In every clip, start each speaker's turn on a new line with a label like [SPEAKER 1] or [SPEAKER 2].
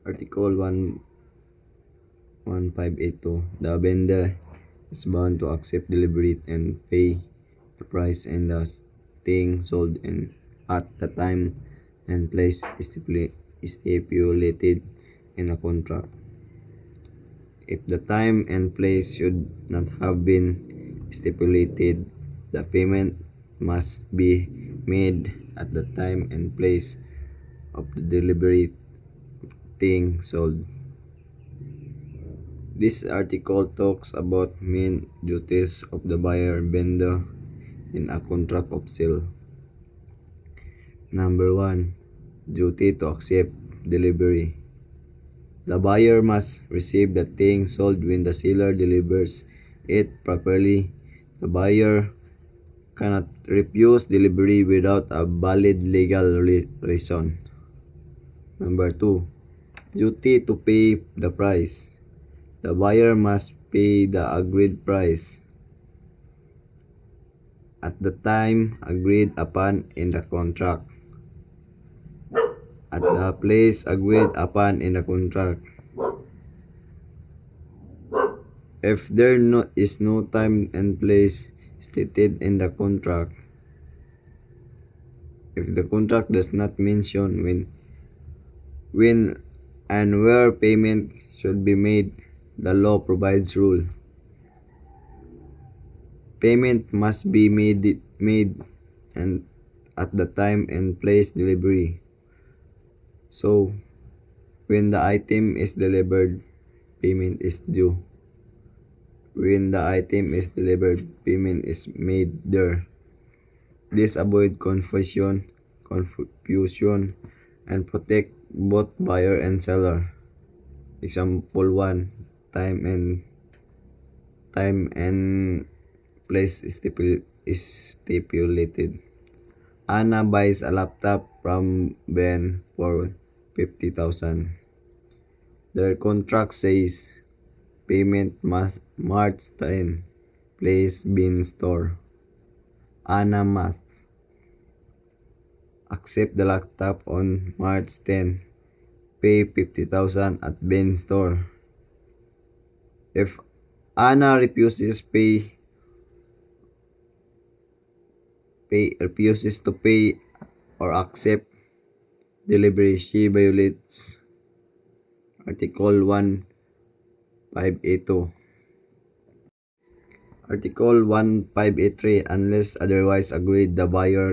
[SPEAKER 1] Article 11582. The vendor is bound to accept delivery and pay the price and the thing sold and at the time and place stipulated in a contract. If the time and place should not have been stipulated, the payment must be made at the time and place of the delivery thing sold. This article talks about main duties of the buyer vendor in a contract of sale. Number 1. Duty to accept delivery. The buyer must receive the thing sold when the seller delivers it properly. The buyer cannot refuse delivery without a valid legal reason. Number 2. Duty to pay the price. The buyer must pay the agreed price at the time agreed upon in the contract. At the place agreed upon in the contract. If there is no time and place stated in the contract, if the contract does not mention when and where payment should be made, the law provides rule. Payment must be made and at the time and place delivery. So, when the item is delivered, payment is due. When the item is delivered, payment is made there. This avoids confusion, and protect both buyer and seller. Example 1, time and place stipulated. Anna buys a laptop from Ben for 50,000. Their contract says payment must March 10, place bin store. Anna must accept the laptop on March 10, pay 50,000 at bin store. If Anna refuses to pay or accept delivery, she violates Article 1582. Article 1583. Unless otherwise agreed, the buyer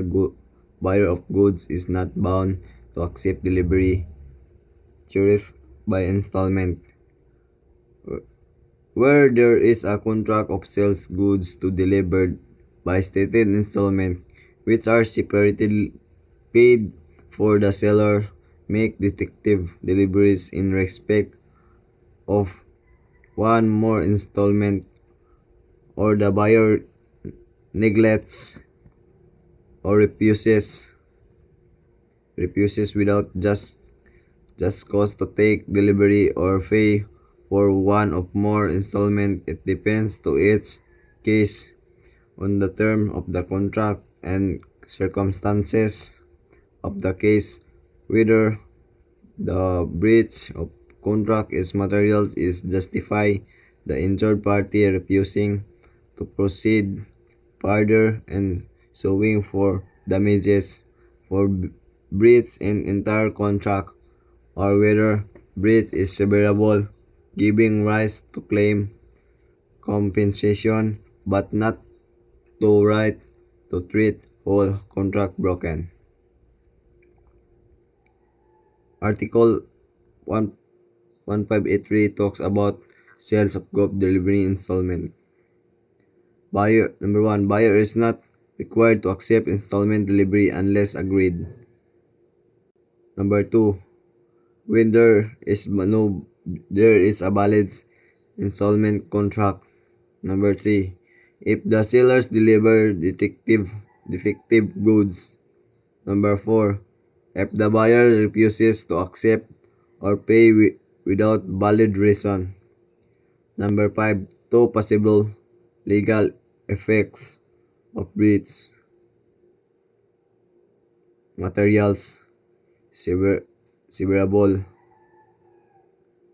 [SPEAKER 1] of goods is not bound to accept delivery, tariff by installment. Where there is a contract of sales goods to delivered by stated installment, which are separately paid for, the seller make detective deliveries in respect of one more installment, or the buyer neglects or refuses without just cause to take delivery or pay for one or more installment. It depends to each case on the term of the contract and circumstances of the case whether the breach of contract is material is justify the injured party refusing to proceed further and suing for damages for breach in entire contract, or whether breach is severable, giving rise to claim compensation but not to right to treat whole contract broken. Article 1583 talks about sales of goods delivery installment. Number 1. Buyer is not required to accept installment delivery unless agreed. Number 2. When there is a valid installment contract. Number 3. If the sellers deliver defective goods. Number 4. If the buyer refuses to accept or pay without valid reason. Number 5. Two possible legal effects of breach. Materials severable.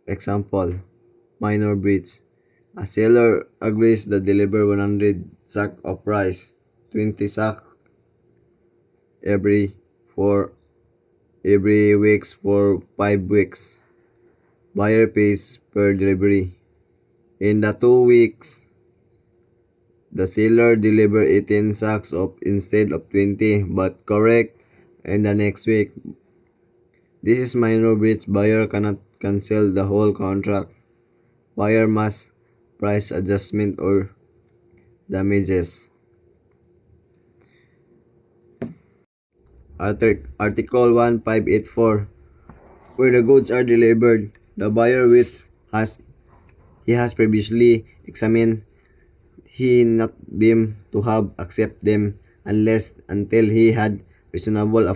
[SPEAKER 1] Example, minor breach. A seller agrees to deliver 100 sack of rice, 20 sack every for every weeks for 5 weeks. Buyer pays per delivery. In the 2 weeks, the seller deliver 18 sacks of instead of 20, but correct in the next week. This is minor breach. Buyer cannot cancel the whole contract. Buyer must price adjustment or damages. Article 1584. Where the goods are delivered, the buyer which he has previously examined, he not deemed to have accept them unless until he had reasonable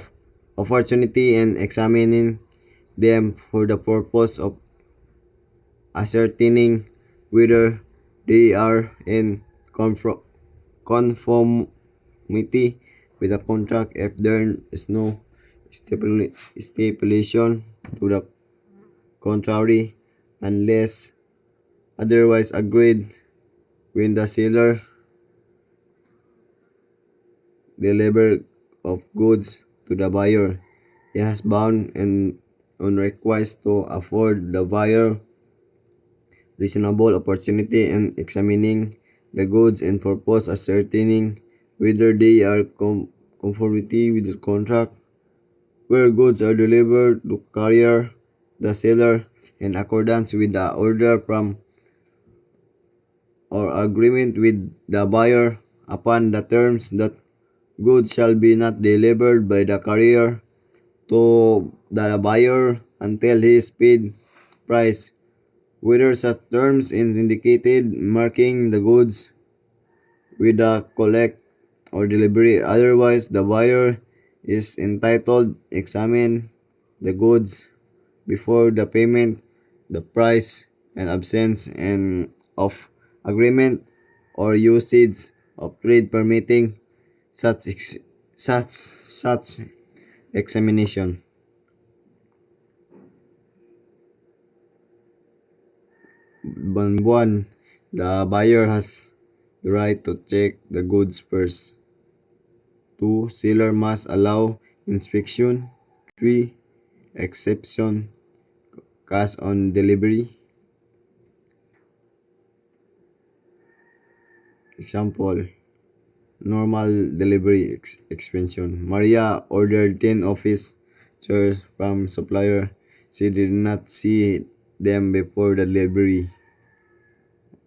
[SPEAKER 1] opportunity in examining them for the purpose of ascertaining whether they are in conformity with the contract. If there is no stipulation to the contrary, unless otherwise agreed, when the seller deliver of goods to the buyer, he has bound and on request to afford the buyer reasonable opportunity in examining the goods and purpose ascertaining whether they are conformity with the contract. Where goods are delivered to carrier, the seller, in accordance with the order from or agreement with the buyer upon the terms that goods shall be not delivered by the carrier to the buyer until he is paid price, whether such terms is indicated marking the goods with a collect or delivery. Otherwise, the buyer is entitled to examine the goods before the payment, the price, and absence and of agreement or usage of trade permitting such examination. 1. The buyer has the right to check the goods first. 2. Seller must allow inspection. 3. Exception cash on delivery. Example, normal delivery expansion. Maria ordered 10 office chairs from supplier. She did not see them before the delivery.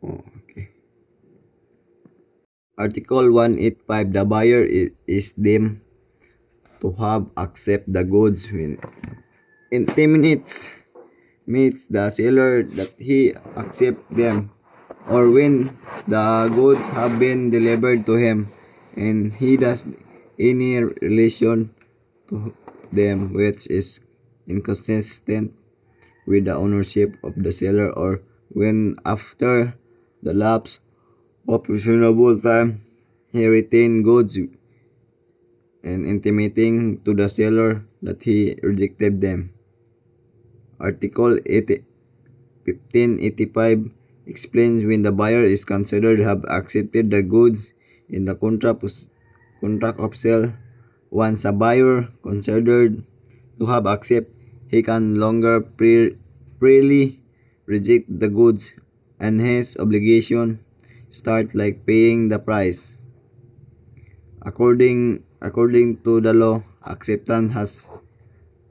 [SPEAKER 1] Oh, okay. Article 185. The buyer is deemed to have accept the goods when in 10 minutes meets the seller that he accept them, or when the goods have been delivered to him and he does any relation to them which is inconsistent with the ownership of the seller, or when after the lapse of reasonable time he retained goods and intimating to the seller that he rejected them. Article 1585 explains when the buyer is considered to have accepted the goods in the contract of sale. Once a buyer considered to have accepted, he can longer freely reject the goods, and his obligation start like paying the price. According to the law, acceptance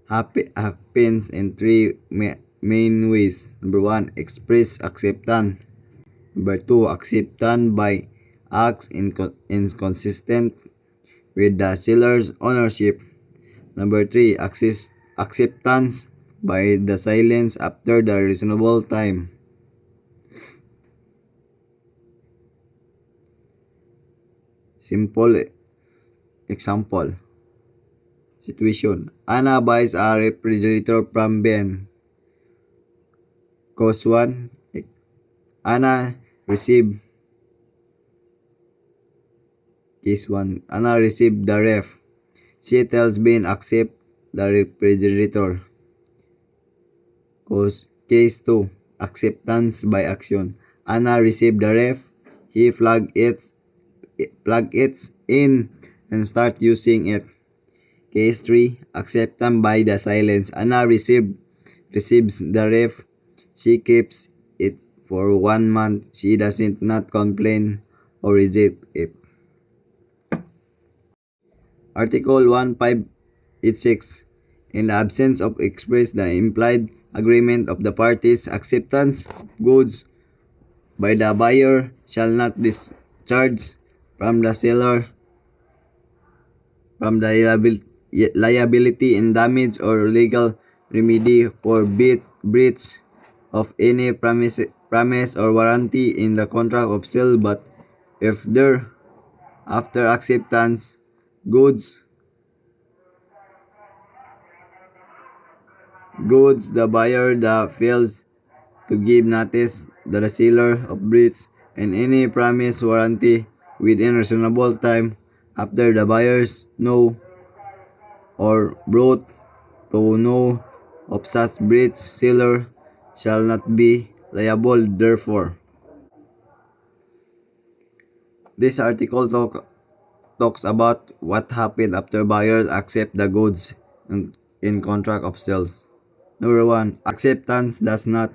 [SPEAKER 1] happens in three main ways. Number 1, express acceptance. Number 2, acceptance by acts inconsistent with the seller's ownership. Number 3, acceptance by the silence after the reasonable time. Simple example. Situation. Anna buys a refrigerator from Ben. Cause 1. Anna received Case 1. Anna received the ref. She tells Ben accept the refrigerator. Case 2. Acceptance by action. Anna received the ref. He plug it in and start using it. Case 3. Acceptance by the silence. Anna receives the ref. She keeps it for 1 month. She doesn't not complain or reject it. Article 1586. In the absence of express the implied agreement of the parties, acceptance of goods by the buyer shall not discharge from the seller from the liability in damage or legal remedy for breach of any promise or warranty in the contract of sale, but if there after acceptance goods the buyer that fails to give notice to the seller of breach and any promise warranty within reasonable time after the buyers know or brought to know of such breach, seller shall not be liable therefore. This article talks about what happened after buyers accept the goods in contract of sales. Number 1. Acceptance does not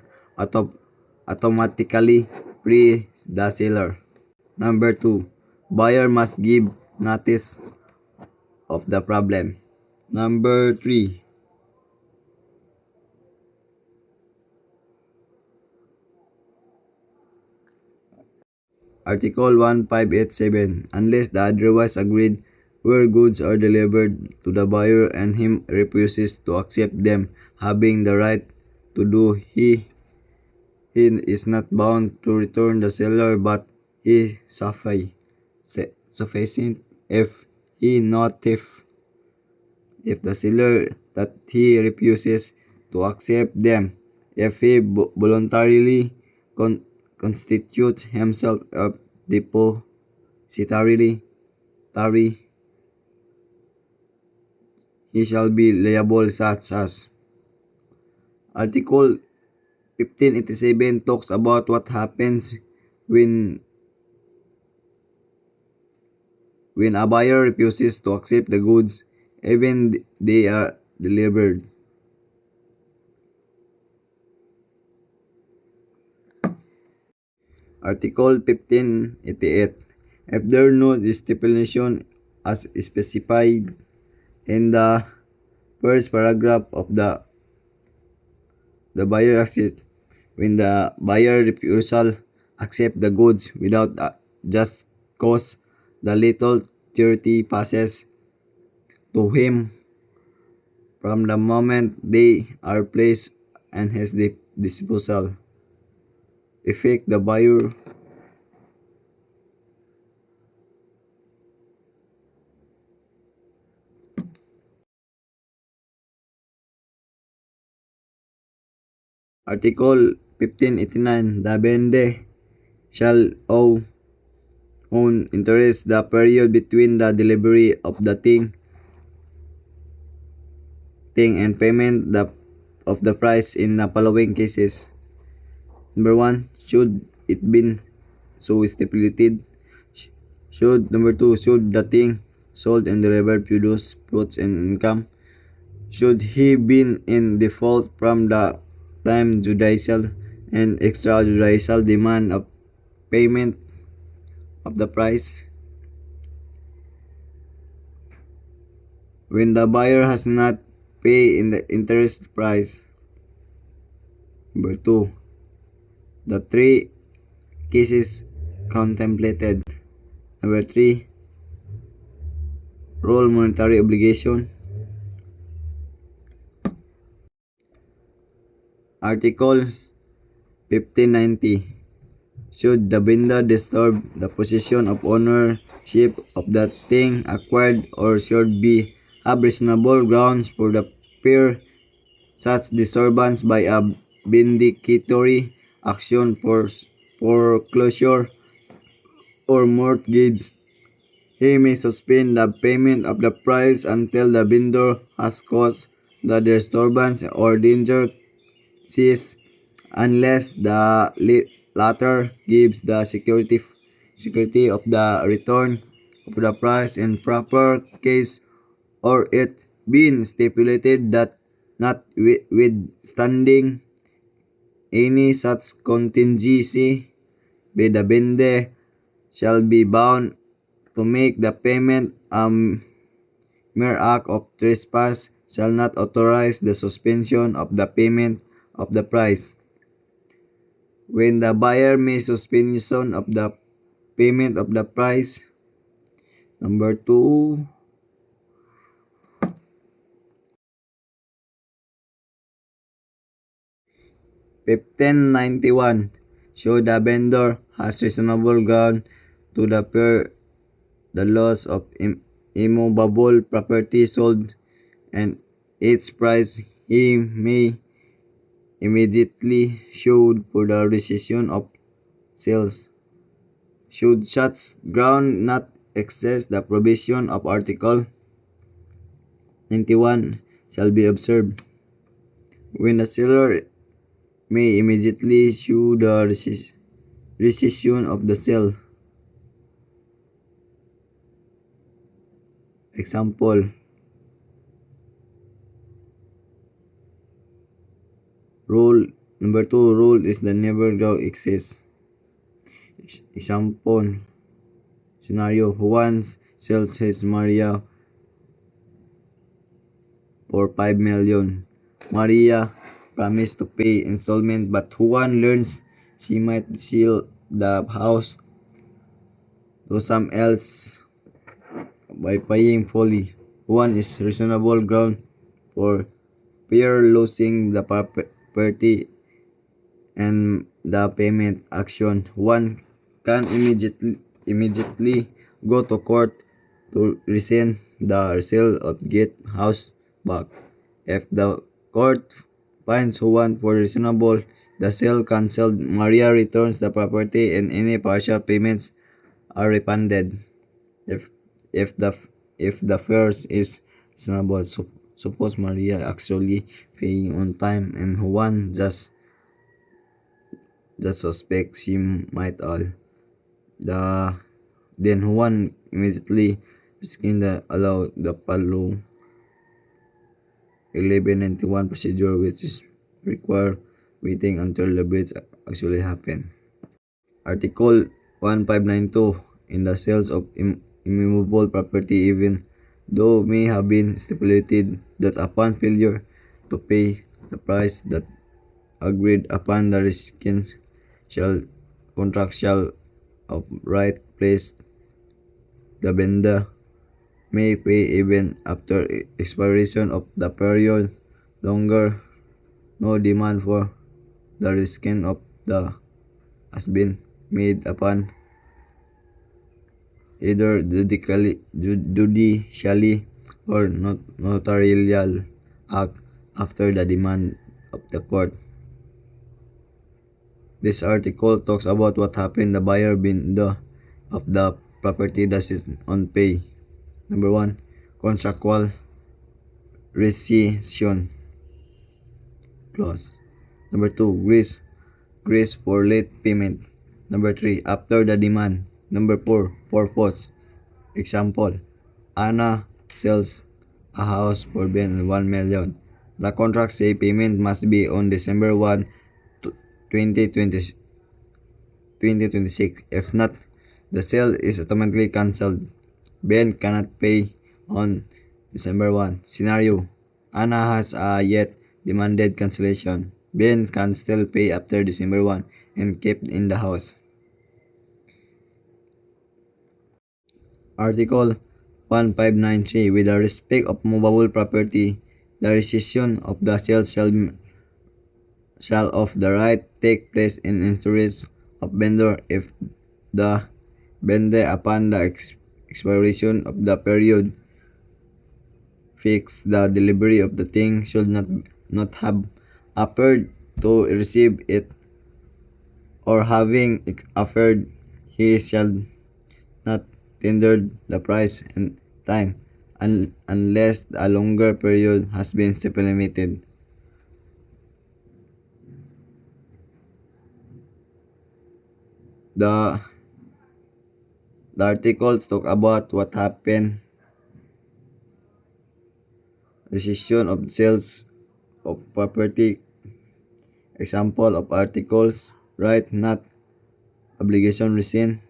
[SPEAKER 1] automatically free the seller. Number 2. Buyer must give notice of the problem. Number 3. Article 1587. Unless the otherwise agreed where goods are delivered to the buyer and him refuses to accept them, having the right to do he is not bound to return the seller, but he sufficient if he if the seller that he refuses to accept them, if he voluntarily constitutes himself a depositary, he shall be liable such as. Article 1587 talks about what happens when a buyer refuses to accept the goods even they are delivered. Article 1588. If there no stipulation as specified in the first paragraph of the buyer accept, when the buyer refusal accept the goods without just cause, the lethal authority passes to him from the moment they are placed and his disposal. Effect the buyer Article 1589. The vende shall owe own interest the period between the delivery of the thing and payment of the price in the following cases. Number 1. Should it been so stipulated. Number 2. Should the thing sold and delivered produce fruits and income. Should he been in default from the time judicial and extrajudicial demand of payment of the price. When the buyer has not paid in the interest price. Number 2. The 3 cases contemplated. Number 3. Rule monetary obligation. Article 1590. Should the vendor disturb the position of ownership of the thing acquired or should be have reasonable grounds for the fear such disturbance by a vindicatory action for foreclosure or mortgage, he may suspend the payment of the price until the vendor has caused the disturbance or danger cease unless the latter gives the security of the return of the price in proper case, or it been stipulated that notwithstanding any such contingency, the bende shall be bound to make the payment. Mere act of trespass shall not authorize the suspension of the payment of the price. When the buyer may suspension of the payment of the price. Number 2, 1591. Show the vendor has reasonable ground to the loss of immovable property sold and its price, he may immediately sue for the rescission of sales. Should such ground not excess the provision of Article 91 shall be observed. When the seller may immediately sue the rescission of the sale. Example, rule number 2, rule is the never grow excess. Example, scenario, Juan sells his Maria for 5 million. Maria promised to pay installment, but Juan learns she might sell the house to some else by paying fully. Juan is reasonable ground for fear losing the property and the payment action. One can immediately go to court to rescind the sale of get house back. If the court finds Juan for reasonable, the sale cancelled, Maria returns the property and any partial payments are refunded. If if the if the first is reasonable, suppose Maria actually paying on time and Juan just suspects she might all. Then Juan immediately risking the allow the follow 1191 procedure, which is require waiting until the breach actually happen. Article 1592 in the sales of immovable property, even though may have been stipulated that upon failure to pay the price that agreed upon, the rescission shall contractual of right placed, the vendor may pay even after expiration of the period. Longer, no demand for the rescission of the has been made upon either judicially or notarial act after the demand of the court. This article talks about what happened the buyer vendor of the property that is on pay. Number 1, contractual rescission clause. Number 2, grace for late payment. Number 3, after the demand. Number 4, purpose. Example, Anna sells a house for Ben 1 million. The contract say payment must be on December 1, 2026. If not, the sale is automatically cancelled. Ben cannot pay on December 1. Scenario, Anna has yet demanded cancellation. Ben can still pay after December 1 and keep in the house. Article 1593. With the respect of movable property, the rescission of the sale shall of the right take place in interest of vendor if the vendor upon the expiration of the period fixed the delivery of the thing should not have offered to receive it, or having offered, he shall not tender the price and time unless a longer period has been stipulated. The articles talk about what happened, decision of sales of property, example of articles, right, not obligation resin.